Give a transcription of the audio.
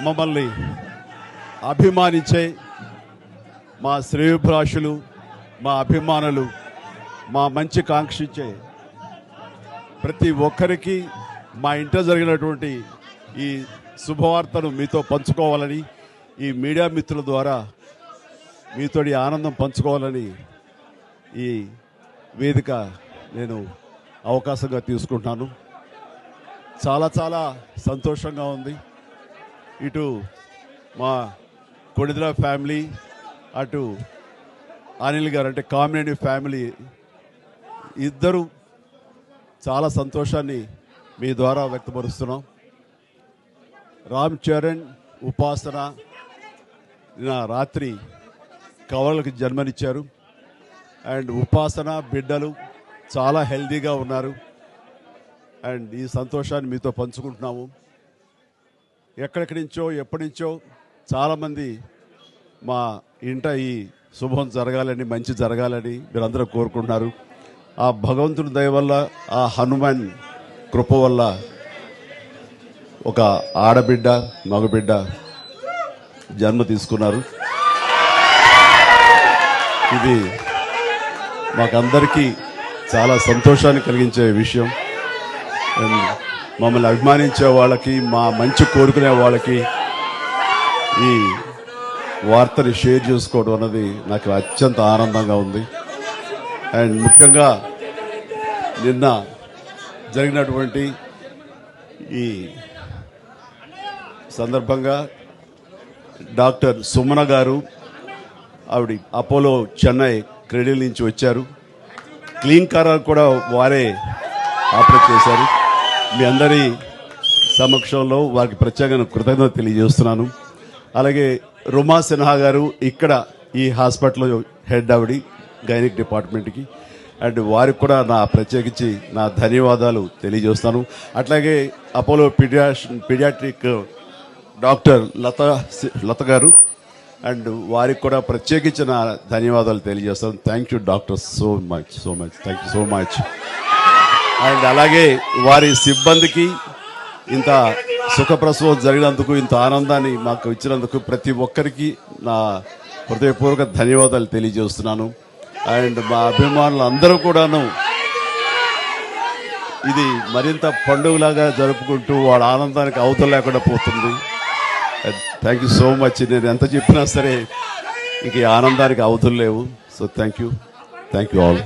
మమ్మల్ని అభిమానించే మా శ్రేయోభిలాషులు, మా అభిమానులు, మా మంచి కాంక్షించే ప్రతి ఒక్కరికి మా ఇంట జరిగినటువంటి ఈ శుభవార్తను మీతో పంచుకోవాలని, ఈ మీడియా మిత్రుల ద్వారా మీతోటి ఆనందం పంచుకోవాలని ఈ వేదిక నేను అవకాశంగా తీసుకుంటున్నాను. చాలా చాలా సంతోషంగా ఉంది. ఇటు మా కొడిద్ర ఫ్యామిలీ, అటు అనిల్ గారు అంటే కామినేని ఫ్యామిలీ ఇద్దరు చాలా సంతోషాన్ని మీ ద్వారా వ్యక్తపరుస్తున్నాం. రామ్ చరణ్, ఉపాసన నిన్న రాత్రి కవలకి జన్మనిచ్చారు. అండ్ ఉపాసన బిడ్డలు చాలా హెల్దీగా ఉన్నారు. అండ్ ఈ సంతోషాన్ని మీతో పంచుకుంటున్నాము. ఎక్కడెక్కడి నుంచో ఎప్పటి నుంచో చాలామంది మా ఇంట ఈ శుభం జరగాలని, మంచి జరగాలని మీరందరూ కోరుకుంటున్నారు. ఆ భగవంతుని దయ వల్ల, ఆ హనుమాన్ కృప వల్ల ఒక ఆడబిడ్డ, మగబిడ్డ జన్మ తీసుకున్నారు. ఇది మాకందరికీ చాలా సంతోషాన్ని కలిగించే విషయం. మమ్మల్ని అభిమానించే వాళ్ళకి, మా మంచి కోరుకునే వాళ్ళకి ఈ వార్తని షేర్ చేసుకోవడం అన్నది నాకు అత్యంత ఆనందంగా ఉంది. అండ్ ముఖ్యంగా నిన్న జరిగినటువంటి ఈ సందర్భంగా డాక్టర్ సుమన గారు, ఆవిడ అపోలో చెన్నై క్రెడిల్ నుంచి వచ్చారు. క్లీన్ కారాలు కూడా వారే ఆపరేట్ చేశారు. మీ అందరి సమక్షంలో వారికి ప్రత్యేకంగా కృతజ్ఞత తెలియజేస్తున్నాను. అలాగే రుమా సిన్హా గారు ఇక్కడ ఈ హాస్పిటల్లో హెడ్ ఆవిడ గైనిక్ డిపార్ట్మెంట్కి, అండ్ వారికి కూడా నా ప్రత్యేకించి నా ధన్యవాదాలు తెలియజేస్తాను. అట్లాగే అపోలో పీడియాట్రిక్ డాక్టర్ లత గారు, అండ్ వారికి కూడా ప్రత్యేకించి నా ధన్యవాదాలు తెలియజేస్తాను. Thank you doctor, so much thank you so much. And అలాగే వారి సిబ్బందికి ఇంత సుఖప్రసవం జరిగినందుకు, ఇంత ఆనందాన్ని మాకు ఇచ్చినందుకు ప్రతి ఒక్కరికి నా హృదయపూర్వక ధన్యవాదాలు తెలియజేస్తున్నాను. అండ్ మా అభిమానులు అందరూ కూడాను ఇది మరింత పండుగలాగా జరుపుకుంటూ వాళ్ళ ఆనందానికి అవతల లేకుండా పోతుంది. Thank you so much. నేను ఎంత చెప్పినా సరే ఇంక ఆనందానికి అవతులు లేవు. So thank you all.